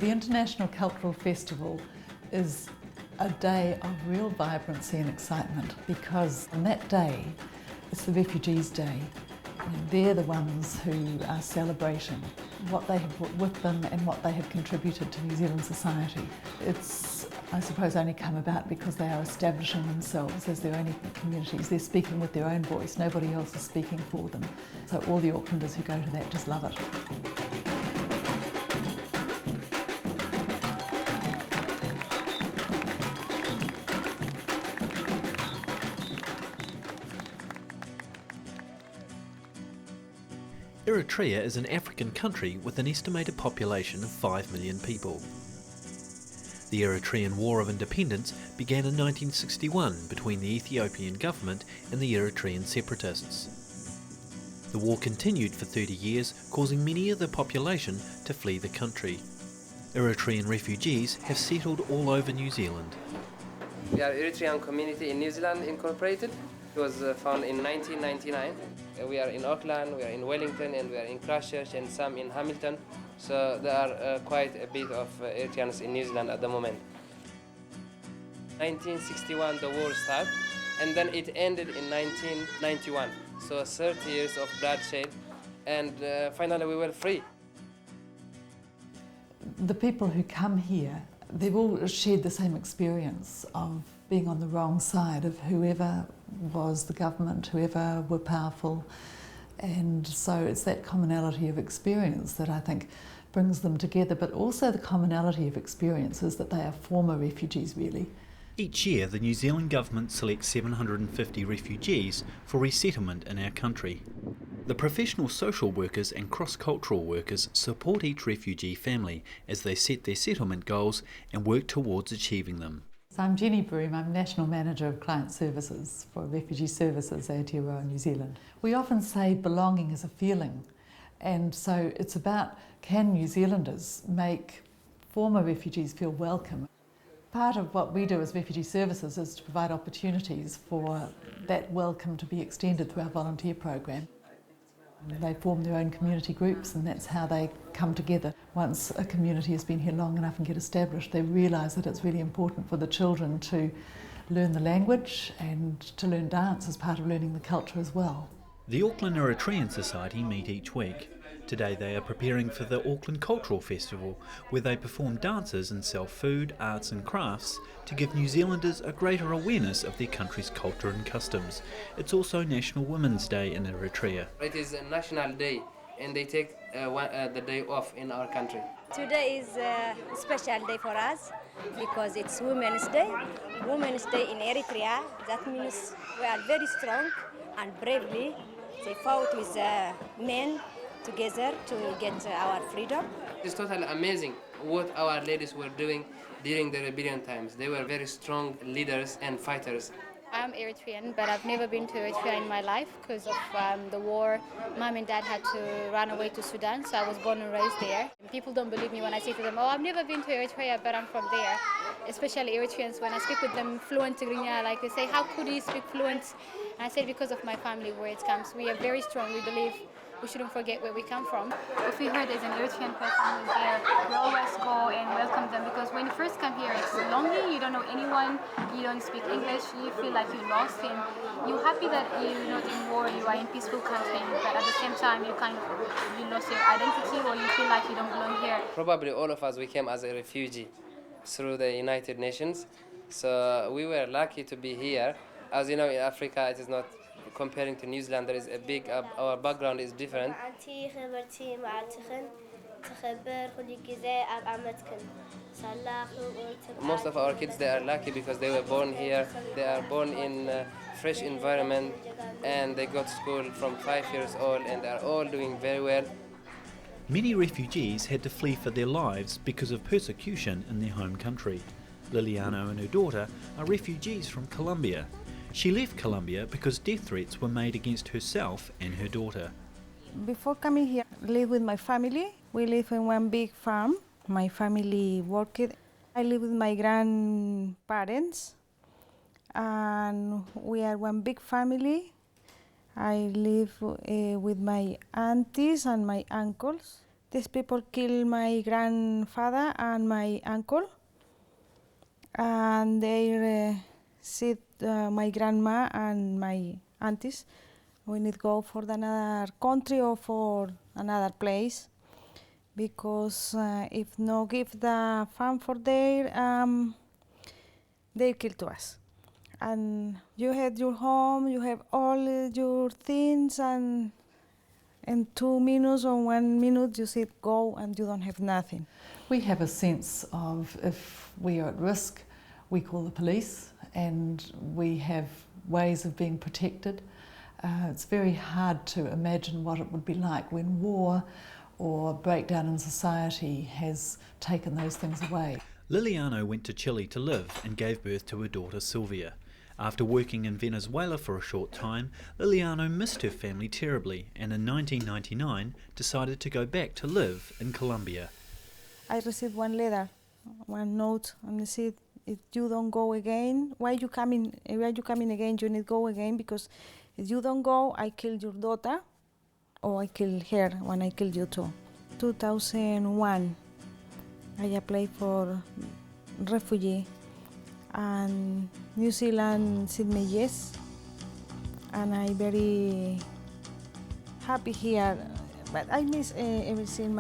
The International Cultural Festival is a day of real vibrancy and excitement because on that day, it's the Refugees' Day. And they're the ones who are celebrating what they have brought with them and what they have contributed to New Zealand society. It's, I suppose, only come about because they are establishing themselves as their own communities. They're speaking with their own voice, nobody else is speaking for them. So all the Aucklanders who go to that just love it. Eritrea is an African country with an estimated population of 5 million people. The Eritrean War of Independence began in 1961 between the Ethiopian government and the Eritrean separatists. The war continued for 30 years, causing many of the population to flee the country. Eritrean refugees have settled all over New Zealand. We are Eritrean community in New Zealand Incorporated. It was founded in 1999. We are in Auckland, we are in Wellington, and we are in Christchurch, and some in Hamilton. So there are quite a bit of Eritreans in New Zealand at the moment. 1961 the war started, and then it ended in 1991. So 30 years of bloodshed, and finally we were free. The people who come here, they've all shared the same experience of being on the wrong side of whoever was the government, whoever were powerful. And so it's that commonality of experience that I think brings them together, but also the commonality of experiences that they are former refugees, really. Each year, the New Zealand government selects 750 refugees for resettlement in our country. The professional social workers and cross-cultural workers support each refugee family as they set their settlement goals and work towards achieving them. So I'm Jenny Broom, I'm National Manager of Client Services for Refugee Services Aotearoa, New Zealand. We often say belonging is a feeling, and so it's about, can New Zealanders make former refugees feel welcome? Part of what we do as Refugee Services is to provide opportunities for that welcome to be extended through our volunteer program. They form their own community groups, and that's how they come together. Once a community has been here long enough and get established, they realise that it's really important for the children to learn the language and to learn dance as part of learning the culture as well. The Auckland Eritrean Society meet each week. Today they are preparing for the Auckland Cultural Festival, where they perform dances and sell food, arts and crafts to give New Zealanders a greater awareness of their country's culture and customs. It's also National Women's Day in Eritrea. It is a national day, and they take the day off in our country. Today is a special day for us because it's Women's Day. Women's Day in Eritrea, that means we are very strong and bravely. They fought with men together to get our freedom. It's totally amazing what our ladies were doing during the rebellion times. They were very strong leaders and fighters. I'm Eritrean, but I've never been to Eritrea in my life because of the war. Mom and dad had to run away to Sudan, so I was born and raised there. People don't believe me when I say to them, oh, I've never been to Eritrea, but I'm from there. Especially Eritreans, when I speak with them fluent Tigrinya, like they say, how could you speak fluent? And I say, because of my family, where it comes. We are very strong, we believe. We shouldn't forget where we come from. If we heard there's an Eritrean person who's there, we always go and welcome them, because when you first come here, it's lonely, you don't know anyone, you don't speak English, you feel like you're lost, and you're happy that you're not in war, you are in peaceful country, but at the same time you lost your identity, or you feel like you don't belong here. Probably all of us, we came as a refugee through the United Nations, so we were lucky to be here. As you know, in Africa, it is not, comparing to New Zealand, there is a big, our background is different. Most of our kids, they are lucky because they were born here, they are born in a fresh environment, and they go to school from 5 years old, and they are all doing very well. Many refugees had to flee for their lives because of persecution in their home country. Liliana and her daughter are refugees from Colombia. She left Colombia because death threats were made against herself and her daughter. Before coming here, I live with my family. We live in one big farm. My family worked. I live with my grandparents, and we are one big family. I live with my aunties and my uncles. These people killed my grandfather and my uncle, and they said my grandma and my aunties, we need to go for another country or for another place, because if no give the farm for there, they kill to us. And you have your home, you have all your things, and in 2 minutes or 1 minute you say go and you don't have nothing. We have a sense of if we are at risk, we call the police, and we have ways of being protected. It's very hard to imagine what it would be like when war or breakdown in society has taken those things away. Liliano went to Chile to live and gave birth to her daughter Sylvia. After working in Venezuela for a short time, Liliano missed her family terribly and in 1999 decided to go back to live in Colombia. I received one letter, one note, and it said, if you don't go again, why you coming again? You need to go again, because if you don't go, I kill your daughter, or I kill her when I kill you too. 2001, I applied for refugee, and New Zealand said me yes, and I'm very happy here, but I miss everything,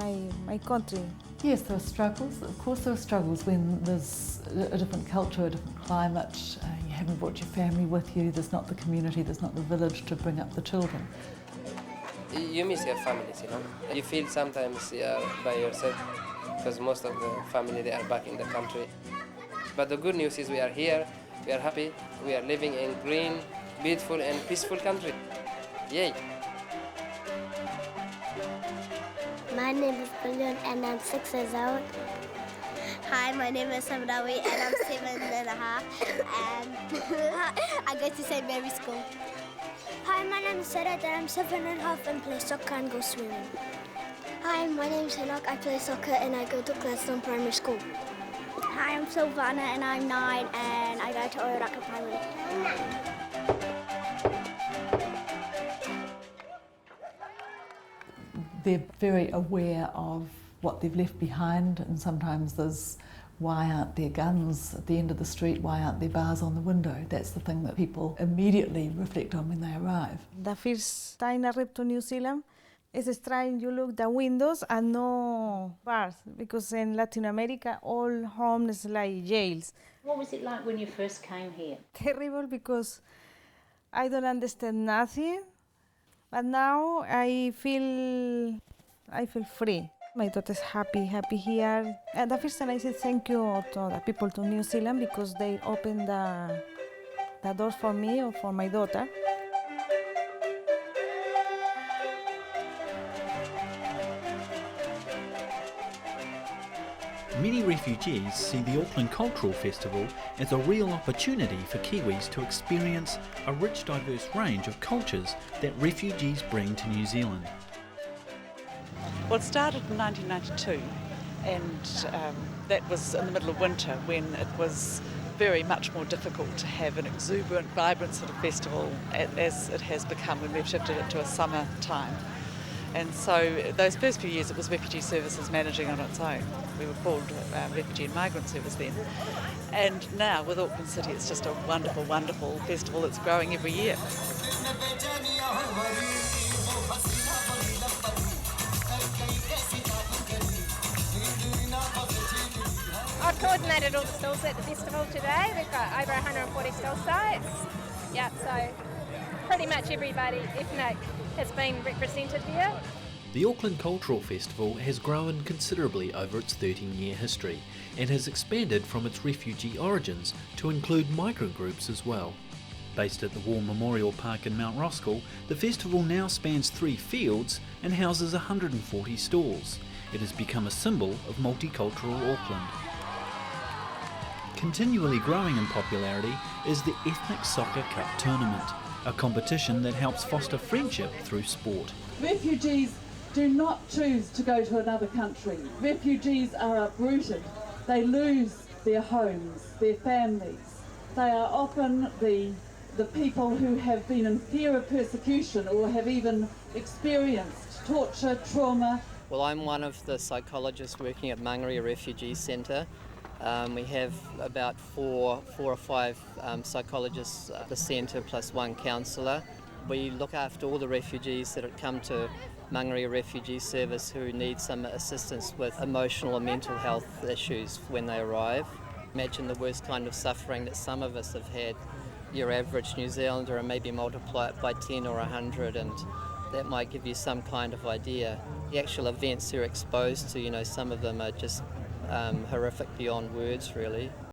my country. Yes, there are struggles. Of course there are struggles when there's a different culture, a different climate, you haven't brought your family with you, there's not the community, there's not the village to bring up the children. You miss your families, you know. You feel sometimes you are by yourself because most of the family, they are back in the country. But the good news is we are here, we are happy, we are living in green, beautiful and peaceful country. Yay! My name is Billion and I'm 6 years old. Hi, my name is Samrawi and I'm 7.5 and I go to St. Mary's School. Hi, my name is Sarah and I'm 7.5 and play soccer and go swimming. Hi, my name is Hinak, I play soccer and I go to Gladstone Primary School. Hi, I'm Silvana and I'm 9 and I go to Oiraka Primary. They're very aware of what they've left behind, and sometimes there's, why aren't there guns at the end of the street, why aren't there bars on the window? That's the thing that people immediately reflect on when they arrive. The first time I arrived to New Zealand, it's strange, you look the windows and no bars, because in Latin America all homes like jails. What was it like when you first came here? Terrible, because I don't understand nothing. But now I feel free. My daughter's happy here. And the first time I said thank you to the people to New Zealand, because they opened the doors for me or for my daughter. Many refugees see the Auckland Cultural Festival as a real opportunity for Kiwis to experience a rich, diverse range of cultures that refugees bring to New Zealand. Well, it started in 1992, and that was in the middle of winter, when it was very much more difficult to have an exuberant, vibrant sort of festival as it has become when we've shifted it to a summer time. And so those first few years it was Refugee Services managing on its own. We were called Refugee and Migrant Service then. And now with Auckland City it's just a wonderful, wonderful festival that's growing every year. I've coordinated all the stalls at the festival today. We've got over 140 stall sites. Yeah, so pretty much everybody ethnic has been represented here. The Auckland Cultural Festival has grown considerably over its 13-year history and has expanded from its refugee origins to include migrant groups as well. Based at the War Memorial Park in Mount Roskill, the festival now spans 3 fields and houses 140 stalls. It has become a symbol of multicultural Auckland. Continually growing in popularity is the Ethnic Soccer Cup Tournament, a competition that helps foster friendship through sport. Refugees do not choose to go to another country. Refugees are uprooted. They lose their homes, their families. They are often the people who have been in fear of persecution or have even experienced torture, trauma, Well, I'm one of the psychologists working at Mangere Refugee Centre. We have about four or five psychologists at the centre plus one counsellor. We look after all the refugees that have come to Mangere Refugee Service who need some assistance with emotional or mental health issues when they arrive. Imagine the worst kind of suffering that some of us have had. Your average New Zealander, and maybe multiply it by 10 or 100, and that might give you some kind of idea. The actual events they're exposed to, some of them are just horrific beyond words, really.